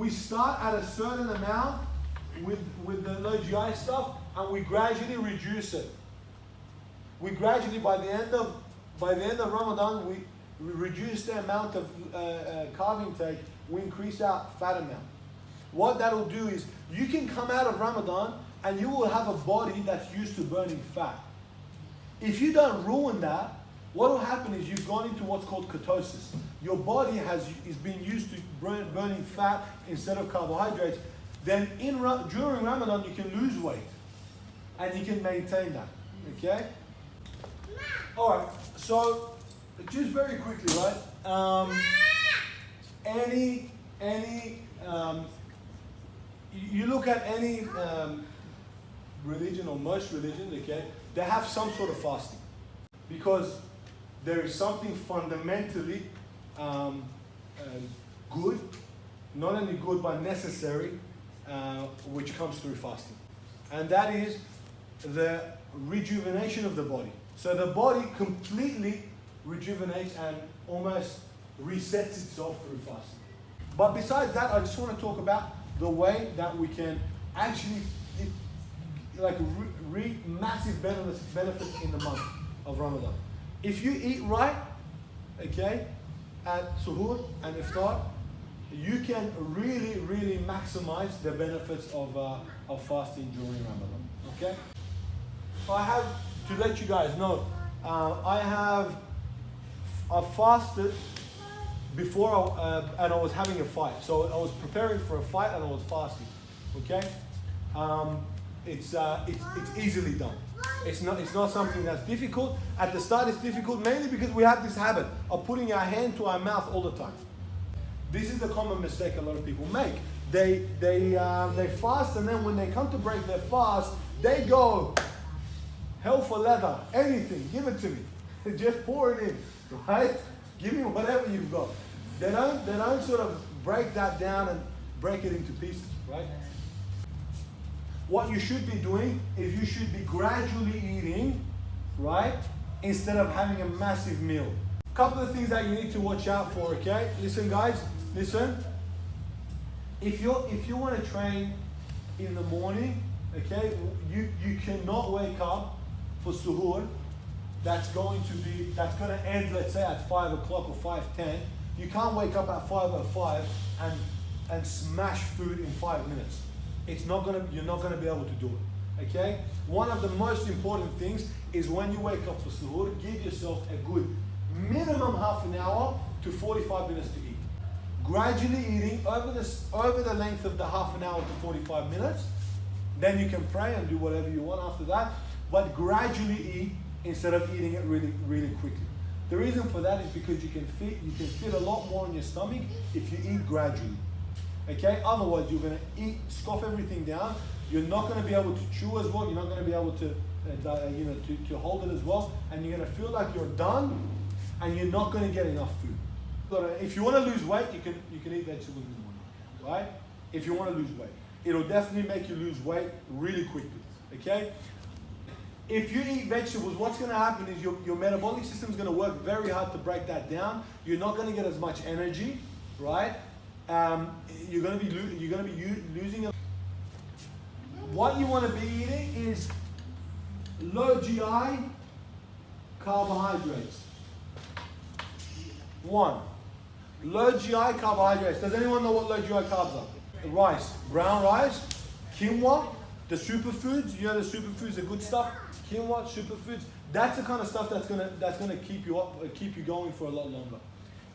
we start at a certain amount with the low GI stuff, and we gradually reduce it. We gradually, by the end of Ramadan, we reduce the amount of carb intake. We increase our fat amount. What that'll do is you can come out of Ramadan and you will have a body that's used to burning fat. If you don't ruin that, what will happen is you've gone into what's called ketosis. Your body is being used to burning fat instead of carbohydrates. Then during Ramadan you can lose weight and you can maintain that. Okay? All right. So just very quickly, right? You look at any religion or most religions, okay? They have some sort of fasting because there is something fundamentally good, not only good but necessary, which comes through fasting, and that is the rejuvenation of the body. So the body completely rejuvenates and almost resets itself through fasting. But besides that, I just want to talk about the way that we can actually massive benefits in the month of Ramadan. If you eat right, okay, at suhoor and iftar, you can really maximize the benefits of fasting during Ramadan. Okay. I have to let you guys know, I fasted before and I was having a fight. So I was preparing for a fight and I was fasting. Okay. It's easily done. It's not something that's difficult. At the start it's difficult mainly because we have this habit of putting our hand to our mouth all the time. This is the common mistake a lot of people make. They fast, and then when they come to break their fast, they go hell for leather, anything, give it to me. Just pour it in, right? Give me whatever you've got. They don't sort of break that down and break it into pieces, right? What you should be doing is you should be gradually eating, right? Instead of having a massive meal. A couple of things that you need to watch out for, okay? Listen guys, listen. If you want to train in the morning, okay, you cannot wake up for suhoor. That's going to end, let's say, at 5 o'clock or 5:10. You can't wake up at 5:05 and smash food in 5 minutes. You're not gonna be able to do it. Okay? One of the most important things is when you wake up for suhoor, give yourself a good minimum half an hour to 45 minutes to eat. Gradually eating over the length of the half an hour to 45 minutes. Then you can pray and do whatever you want after that. But gradually eat instead of eating it really quickly. The reason for that is because you can fit a lot more in your stomach if you eat gradually. Okay, otherwise you're going to scoff everything down. You're not going to be able to chew as well. You're not going to be able to, to hold it as well, and you're going to feel like you're done, and you're not going to get enough food. If you want to lose weight, you can eat vegetables in the morning, right? If you want to lose weight, it'll definitely make you lose weight really quickly. Okay. If you eat vegetables, what's going to happen is your metabolic system is going to work very hard to break that down. You're not going to get as much energy, right? You're going to be losing. What you want to be eating is low GI carbohydrates. One, low GI carbohydrates. Does anyone know what low GI carbs are? Rice, brown rice, quinoa, the superfoods. You know the superfoods, the good stuff. Quinoa, superfoods. That's the kind of stuff that's gonna keep you going for a lot longer.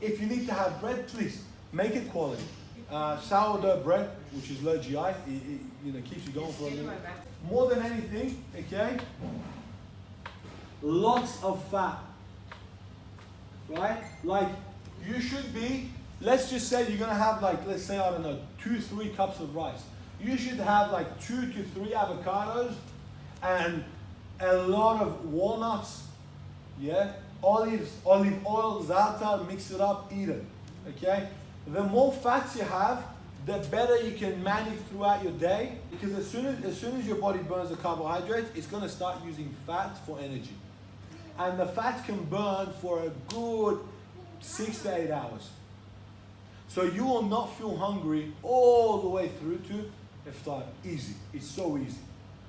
If you need to have bread, please make it quality. Sourdough bread, which is low GI, it keeps you going for a little. More than anything, okay. Lots of fat, right? Like you should be. Let's just say you're gonna have let's say, I don't know, 2-3 cups of rice. You should have 2 to 3 avocados and a lot of walnuts, yeah, olive oil, za'atar, mix it up, eat it, okay? The more fats you have, the better you can manage throughout your day, because as soon as your body burns the carbohydrates, it's gonna start using fat for energy. And the fats can burn for a good 6 to 8 hours. So you will not feel hungry all the way through to iftar. Easy. It's so easy.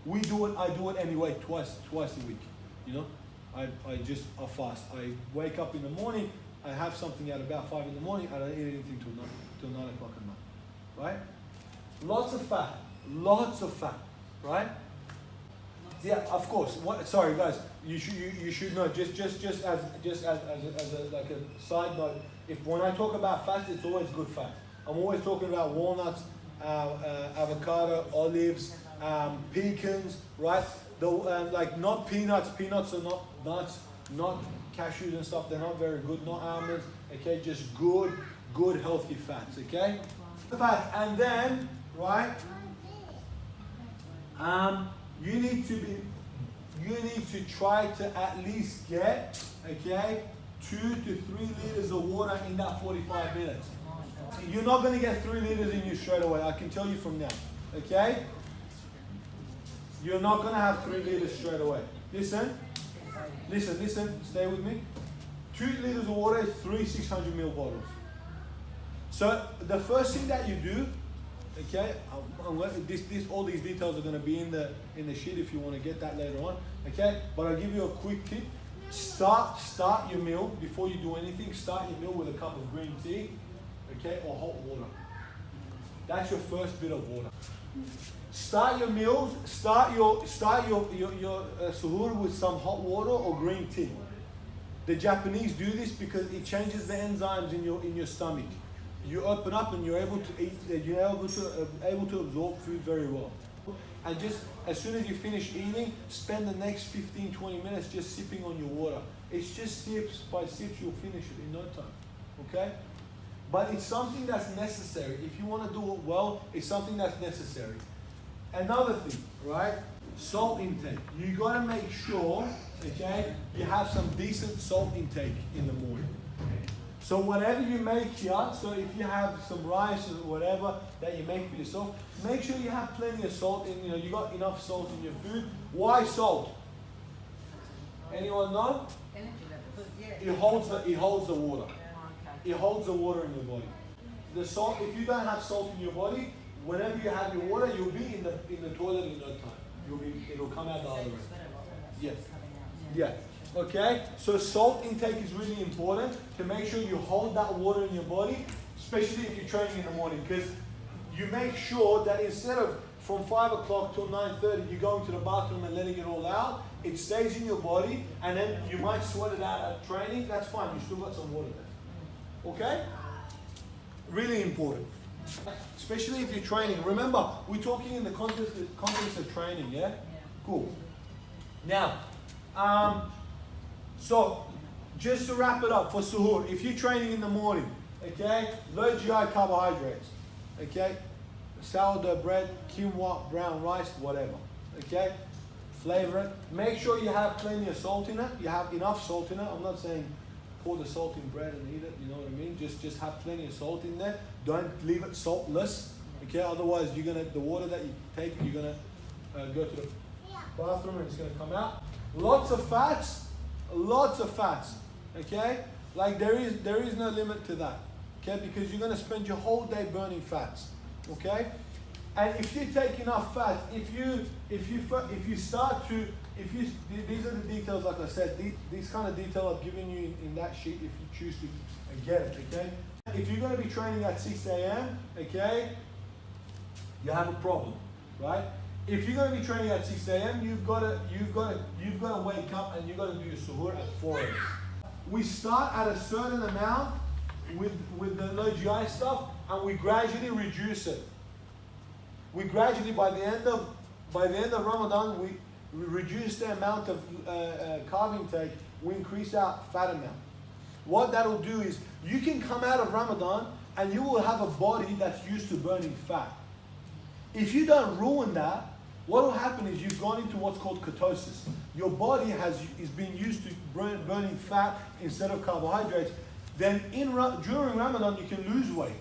We do it. I do it anyway. Twice a week. You know, I fast. I wake up in the morning. I have something at about 5 in the morning. I don't eat anything till 9 o'clock at night. Right? Lots of fat. Right? Yeah, of course. Sorry, guys. You should know. Just as a like a side note. If when I talk about fats, it's always good fat. I'm always talking about walnuts, avocado, olives, pecans, right? Like not peanuts. Peanuts are not nuts, not cashews and stuff. They're not very good. Not almonds. Okay, just good healthy fats. Okay, fats, and then right. You need to try to at least get, okay, 2 to 3 liters of water in that 45 minutes. You're not going to get 3 liters in you straight away. I can tell you from now, okay? You're not going to have 3 liters straight away. Listen, stay with me. 2 liters of water is 3 600 ml bottles. So the first thing that you do, okay, all these details are going to be in the sheet if you want to get that later on. Okay, but I'll give you a quick tip. Start your meal before you do anything. Start your meal with a cup of green tea, okay, or hot water. That's your first bit of water. Start your meals. Start your suhoor with some hot water or green tea. The Japanese do this because it changes the enzymes in your stomach. You open up and you're able to eat. You're able to absorb food very well. And just as soon as you finish eating, spend the next 15-20 minutes just sipping on your water. It's just sips by sips. You'll finish it in no time. Okay? But it's something that's necessary. If you want to do it well, it's something that's necessary. Another thing, right? Salt intake. You got to make sure, okay, you have some decent salt intake in the morning. So whatever you make here, so if you have some rice or whatever that you make for yourself, make sure you have plenty of salt in, you got enough salt in your food. Why salt? Anyone know? It holds the water. It holds the water in your body. The salt, if you don't have salt in your body, whenever you have your water, you'll be in the toilet in no time. It'll come out the other way. Yes. Yeah. Okay, so salt intake is really important to make sure you hold that water in your body, especially if you're training in the morning, because you make sure that instead of from 5 o'clock till 9:30, you're going to the bathroom and letting it all out, it stays in your body, and then you might sweat it out at training. That's fine, you still got some water there. Okay? Really important. Especially if you're training. Remember, we're talking in the context of training, yeah? Cool. Now, so, just to wrap it up for suhoor, if you're training in the morning, okay, low GI carbohydrates, okay, sourdough bread, quinoa, brown rice, whatever, okay, flavor it. Make sure you have plenty of salt in it. You have enough salt in it. I'm not saying pour the salt in bread and eat it, you know what I mean? Just have plenty of salt in there. Don't leave it saltless, okay, otherwise the water that you take, you're gonna go to the bathroom and it's gonna come out. Lots of fats, okay? Like there is no limit to that, okay? Because you're going to spend your whole day burning fats, okay? And if you take enough fats, these are the details, like I said, these kind of detail I've given you in that sheet if you choose to get it, okay? If you're going to be training at 6 a.m., okay, you have a problem, right? If you're going to be training at 6 a.m., you've got to wake up and you've got to do your suhoor at 4 a.m. We start at a certain amount with the low GI stuff, and we gradually reduce it. We gradually, by the end of Ramadan, we reduce the amount of carb intake. We increase our fat amount. What that'll do is you can come out of Ramadan and you will have a body that's used to burning fat. If you don't ruin that, what will happen is you've gone into what's called ketosis. Your body is being used to burning fat instead of carbohydrates. Then during Ramadan, you can lose weight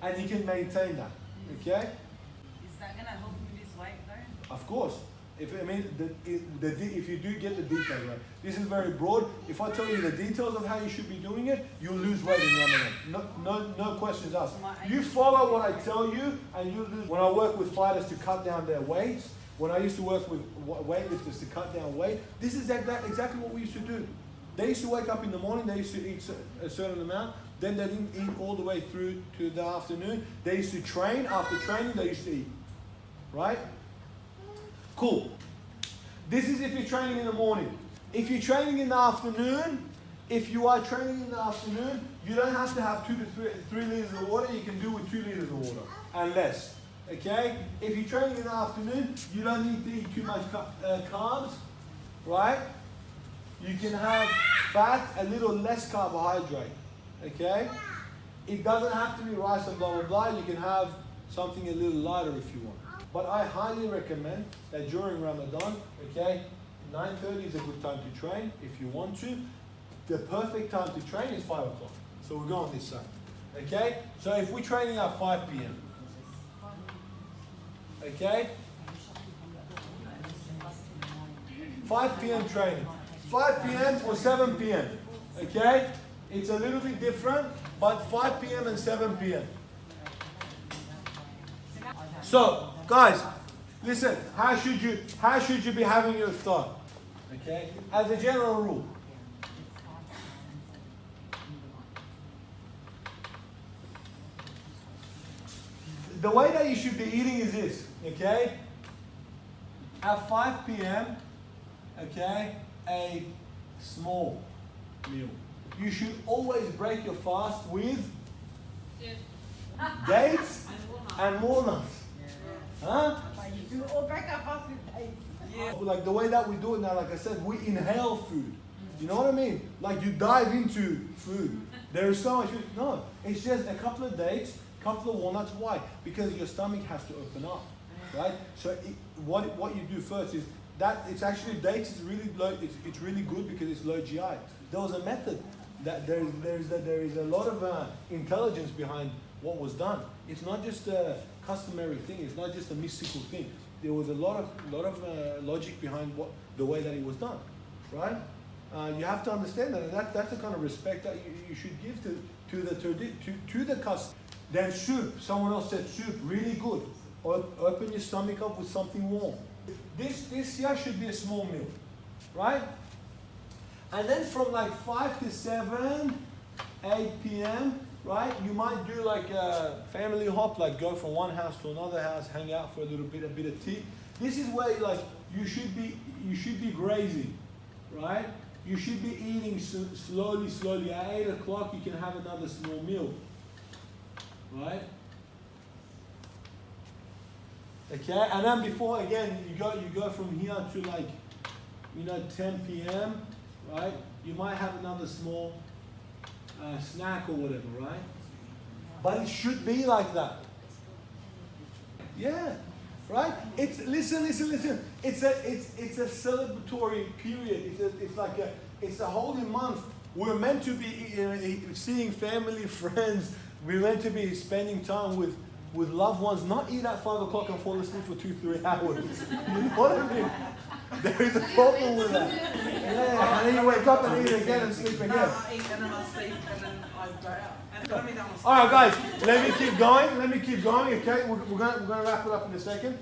and you can maintain that. Okay? Is that going to help you lose weight though? Of course. If you do get the details right. This is very broad. If I tell you the details of how you should be doing it, you'll lose weight in Ramadan. No questions asked. You follow what I tell you, and you lose. When I work with fighters to cut down their weights, when I used to work with weightlifters to cut down weight, this is exactly what we used to do. They used to wake up in the morning, they used to eat a certain amount, then they didn't eat all the way through to the afternoon. They used to train, after training they used to eat. Right? Cool. This is if you're training in the morning. If you're training in the afternoon, if you are training in the afternoon, you don't have to have 2 to 3 liters of water. You can do with 2 liters of water and less. Okay? If you're training in the afternoon, you don't need to eat too much carbs. Right? You can have fat, a little less carbohydrate. Okay? It doesn't have to be rice and blah, blah, blah. You can have something a little lighter if you want. But I highly recommend that during Ramadan, okay, 9:30 is a good time to train if you want to. The perfect time to train is 5 o'clock. So we'll go on this side. Okay? So if we're training at 5 p.m. Okay? 5 p.m. training. 5 p.m. or 7 p.m. Okay? It's a little bit different, but 5 p.m. and 7 p.m. So, guys, listen, how should you be having your iftar? Okay? As a general rule. The way that you should be eating is this, okay? At 5 p.m., okay, a small meal. You should always break your fast with dates and walnuts. Huh? You all break our fast with dates. Yeah. Like the way that we do it now, like I said, we inhale food. You know what I mean? Like you dive into food. There is so much food. No, it's just a couple of dates, couple of walnuts. Why? Because your stomach has to open up, right? So what you do first is that it's actually dates is really low. It's really good because it's low GI. There was a method that there is a lot of intelligence behind what was done. It's not just a customary thing. It's not just a mystical thing. There was a lot of logic behind the way that it was done, right? You have to understand that, and that's the kind of respect that you should give to the custom. Then soup. Someone else said soup, really good. Open your stomach up with something warm. This here should be a small meal, right? And then from like 5 to 7, 8 p.m., right? You might do like a family hop, like go from one house to another house, hang out for a bit of tea. This is where like you should be grazing, right? You should be eating slowly. At 8 o'clock, you can have another small meal, right? Okay, and then before again, you go from here to like, 10 p.m., right? You might have another small snack or whatever, right? But it should be like that. Yeah, right? Listen. It's a celebratory period. It's a holy month. We're meant to be seeing family, friends. We're meant to be spending time with loved ones. Not eat at 5 o'clock and fall asleep for 2-3 hours. You know what I mean? There is a problem with that. Yeah, and then you wake up and eat again and sleep again. I eat and then I sleep and then I go out. All right, guys, let me keep going. Okay, we're gonna wrap it up in a second.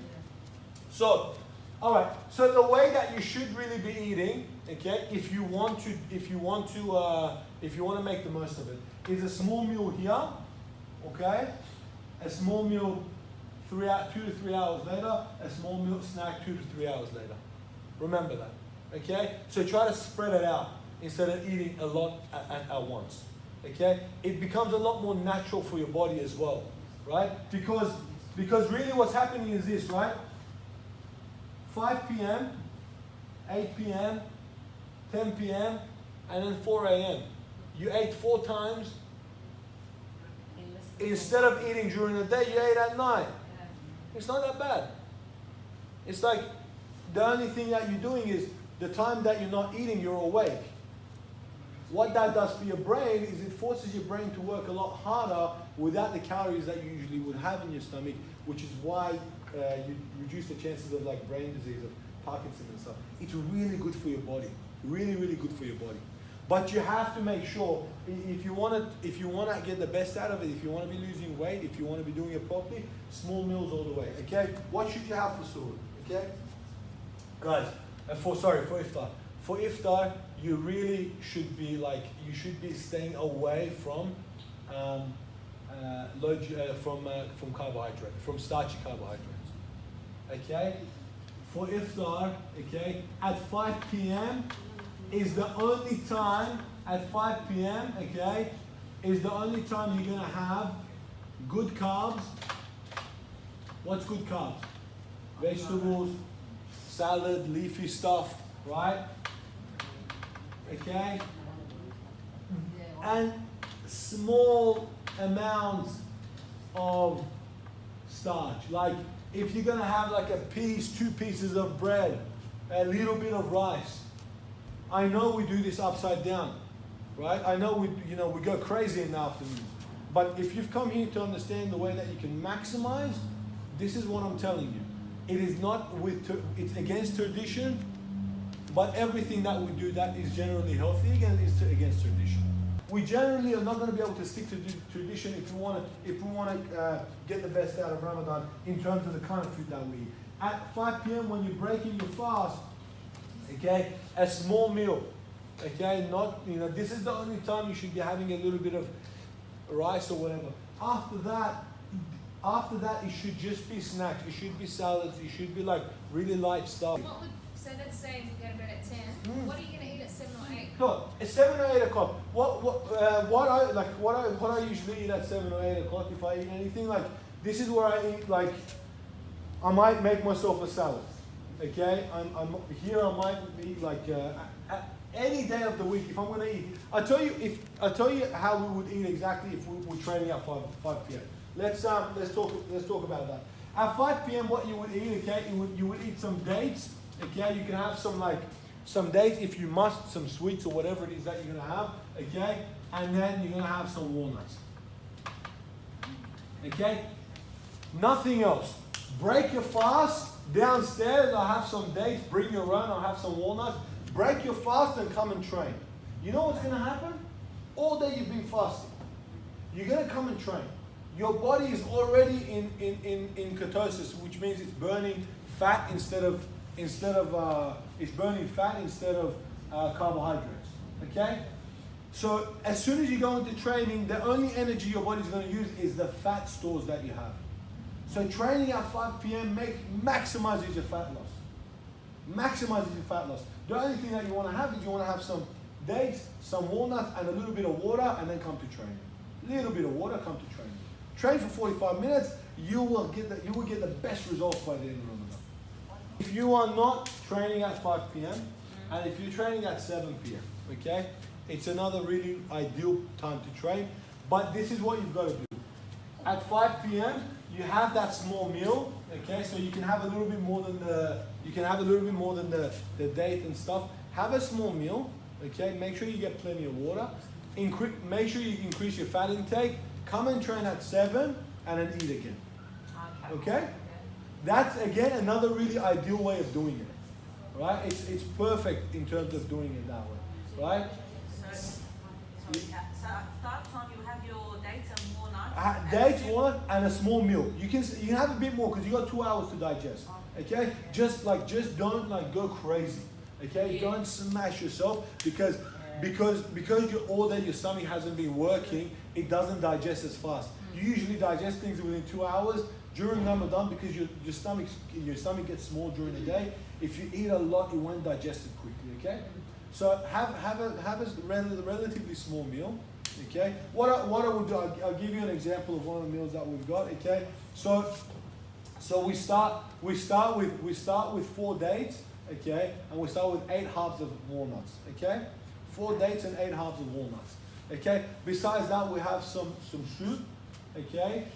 So, all right. So the way that you should really be eating, okay, if you want to make the most of it, is a small meal here, okay, a small meal 2 to 3 hours later, a small meal snack 2 to 3 hours later. Remember that, okay? So try to spread it out instead of eating a lot at once, okay? It becomes a lot more natural for your body as well, right? Because really what's happening is this, right? 5 p.m., 8 p.m., 10 p.m., and then 4 a.m. You ate 4 times. Instead of eating during the day, you ate at night. It's not that bad. It's like the only thing that you're doing is the time that you're not eating, you're awake. What that does for your brain is it forces your brain to work a lot harder without the calories that you usually would have in your stomach, which is why you reduce the chances of like brain disease, of Parkinson and stuff. It's really good for your body. Really, really good for your body. But you have to make sure if you want to get the best out of it, if you want to be losing weight, if you want to be doing it properly, small meals all the way. Okay. What should you have for suhoor? Okay, guys. For iftar. For iftar, you really should be staying away from from carbohydrate, from starchy carbohydrates. Okay. For iftar, okay, at 5 p.m. is the only time, at 5 p.m., okay, is the only time you're going to have good carbs. What's good carbs? Vegetables, salad, leafy stuff, right? Okay? And small amounts of starch. Like if you're going to have like a piece, 2 pieces of bread, a little bit of rice. I know we do this upside down, right? I know we go crazy in the afternoons. But if you've come here to understand the way that you can maximize, this is what I'm telling you. It is not it's against tradition, but everything that we do that is generally healthy again is against tradition. We generally are not going to be able to stick to tradition if we want to get the best out of Ramadan in terms of the kind of food that we eat. At 5 p.m. when you're breaking your fast, okay, a small meal, okay, this is the only time you should be having a little bit of rice or whatever. After that, it should just be snacks. It should be salads. It should be like really light stuff. So let's say you go to bed at 10. What are you going to eat at 7 or 8? Look, it's 7 or 8 o'clock. What I usually eat at 7 or 8 o'clock if I eat anything, like this is where I eat, like I might make myself a salad. Okay, I'm here. I might eat like any day of the week. If I'm going to eat, I tell you how we would eat exactly if we were training at 5 p.m. Let's talk about that. At 5 p.m. what you would eat? Okay, you would eat some dates. Okay, you can have some dates if you must, some sweets or whatever it is that you're going to have. Okay, and then you're going to have some walnuts. Okay, nothing else. Break your fast. Downstairs, I'll have some dates, bring your own, I'll have some walnuts. Break your fast and come and train. You know what's going to happen? All day you've been fasting. You're going to come and train. Your body is already in ketosis, which means it's burning fat instead of carbohydrates. Okay? So as soon as you go into training, the only energy your body's going to use is the fat stores that you have. So training at 5 p.m. maximizes your fat loss. Maximizes your fat loss. The only thing that you want to have is you want to have some dates, some walnuts, and a little bit of water, and then come to training. Little bit of water, come to training. Train for 45 minutes. You will get the best results by the end of Ramadan. If you are not training at 5 p.m. and if you're training at 7 p.m., okay, it's another really ideal time to train. But this is what you've got to do. At 5 p.m. you have that small meal, okay? So you can have a little bit more than the date and stuff. Have a small meal, okay? Make sure you get plenty of water. Make sure you increase your fat intake. Come and train at 7 and then eat again. Okay? That's again another really ideal way of doing it. Right? It's perfect in terms of doing it that way. Right? So start time you have your dates and walnuts. Dates, walnut, and a small meal. You can have a bit more because you got 2 hours to digest. Okay? Just don't go crazy. Okay? Don't smash yourself because your stomach hasn't been working, it doesn't digest as fast. You usually digest things within 2 hours. During Ramadan, because your stomach gets small during the day, if you eat a lot, it won't digest it quickly. Okay, so have a relatively small meal. Okay, what I will do, I'll give you an example of one of the meals that we've got. Okay, so we start with 4 dates. Okay, and we start with 8 halves of walnuts. Okay, 4 dates and 8 halves of walnuts. Okay, besides that, we have some soup. Okay.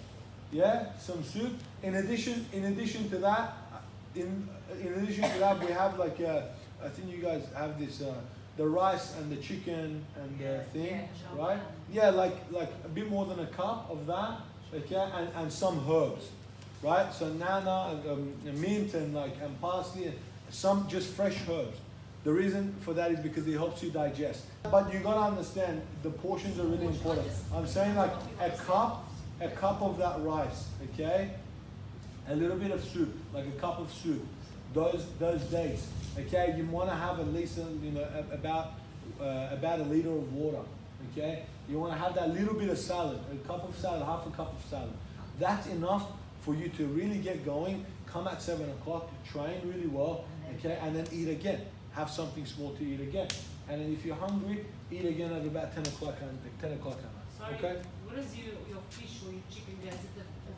Yeah, some soup. In addition to that, we have like I think you guys have this the rice and the chicken and the thing, right? Yeah, like a bit more than a cup of that. Okay, and some herbs, right? So nana and mint and parsley, some just fresh herbs. The reason for that is because it helps you digest. But you gotta understand, the portions are really important. I'm saying like a cup of that rice, okay? A little bit of soup, like a cup of soup. Those days, okay? You wanna have at least, about a liter of water, okay? You wanna have that little bit of salad, a cup of salad, half a cup of salad. That's enough for you to really get going. Come at 7 o'clock, train really well, okay? And then eat again. Have something small to eat again. And then if you're hungry, eat again at about 10 o'clock. Sorry, okay? what is your fish or your chicken? Is it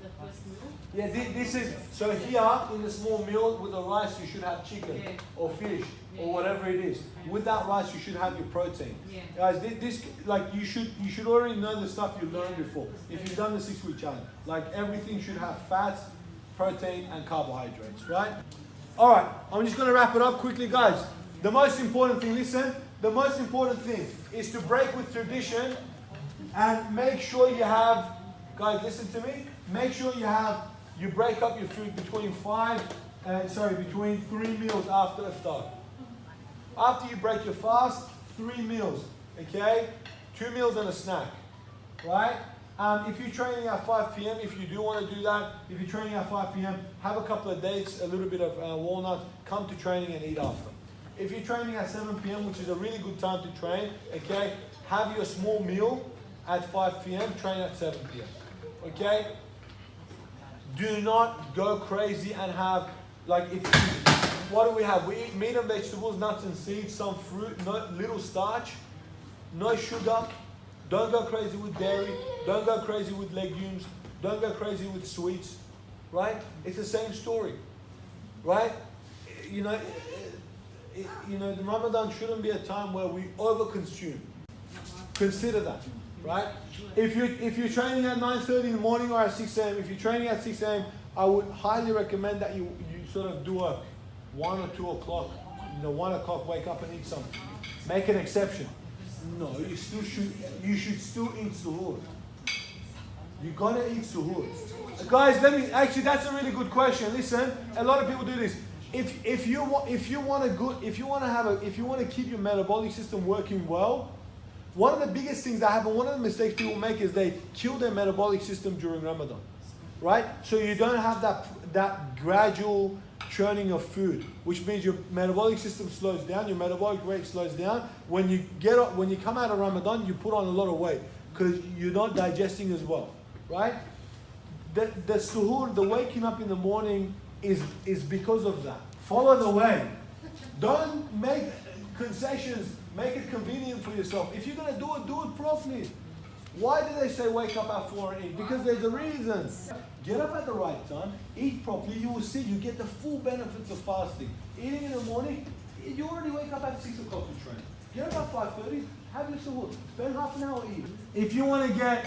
the first meal? Yeah, this is, so here in the small meal with the rice, you should have chicken or fish or whatever it is. With that rice, you should have your protein. Guys, this like you should already know the stuff you learned before. If you've done the 6-week challenge, like everything should have fats, protein, and carbohydrates, right? All right, I'm just going to wrap it up quickly, guys. The most important thing, listen, the most important thing is to break with tradition and make sure you have, guys, listen to me, make sure you break up your food between 3 meals after iftar. After you break your fast, 3 meals, okay? 2 meals and a snack, right? If you're training at 5 p.m., if you do want to do that, if you're training at 5 p.m., have a couple of dates, a little bit of walnut, come to training and eat after. If you're training at 7 p.m., which is a really good time to train, okay, have your small meal at 5 p.m., train at 7 p.m., okay? Do not go crazy and have, like, what do we have? We eat meat and vegetables, nuts and seeds, some fruit, little starch, no sugar. Don't go crazy with dairy. Don't go crazy with legumes. Don't go crazy with sweets, right? It's the same story, right? The Ramadan shouldn't be a time where we overconsume. Consider that, right? If you're training at 9:30 in the morning or at 6 a.m., if you're training at 6 a.m., I would highly recommend that you sort of do a 1 or 2 o'clock, 1 o'clock wake up and eat something. Make an exception. No, you should still eat suhoor. You're gonna eat suhoor. Guys, that's a really good question. Listen, a lot of people do this. If you want to keep your metabolic system working well, one of the biggest things that happen, one of the mistakes people make is they kill their metabolic system during Ramadan, right? So you don't have that gradual churning of food, which means your metabolic system slows down, your metabolic rate slows down. When you come out of Ramadan, you put on a lot of weight because you're not digesting as well, right? The suhoor, the waking up in the morning is because of that. Follow the way. Don't make concessions. Make it convenient for yourself. If you're going to do it properly. Why do they say wake up at 4 and eat? Because there's a reason. Get up at the right time, eat properly, you will see you get the full benefits of fasting. Eating in the morning, you already wake up at 6 o'clock to train. Get up at 5:30, have your suhoor. Spend half an hour eating. If you want to get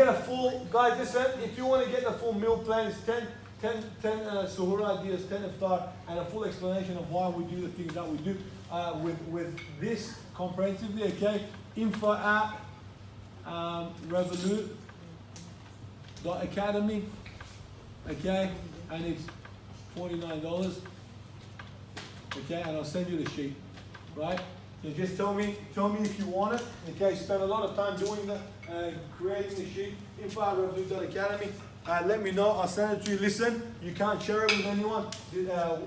a full, guys, listen, if you want to get the full meal plan, it's 10 suhoor ideas, 10 iftar, and a full explanation of why we do the things that we do with this comprehensively, okay? Info at Revolut.academy, okay? And it's $49, okay? And I'll send you the sheet, right? So just tell me if you want it, okay? Spend a lot of time doing that, creating the sheet. Info at Revolut.academy. Let me know. I'll send it to you. Listen, you can't share it with anyone.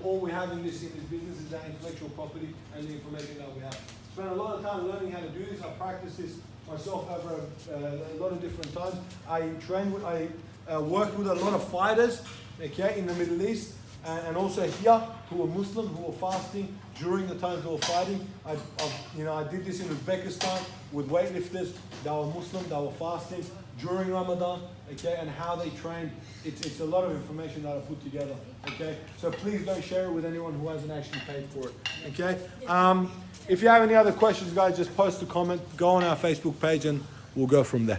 All we have in this business is that intellectual property and the information that we have. Spent a lot of time learning how to do this. I practiced this myself over a lot of different times. I worked with a lot of fighters, okay, in the Middle East, and also here who were Muslim, who were fasting during the times they were fighting. I did this in Uzbekistan with weightlifters that were Muslim, that were fasting during Ramadan, okay, and how they trained. It's a lot of information that I put together, okay. So please don't share it with anyone who hasn't actually paid for it, okay. If you have any other questions, guys, just post a comment, go on our Facebook page, and we'll go from there.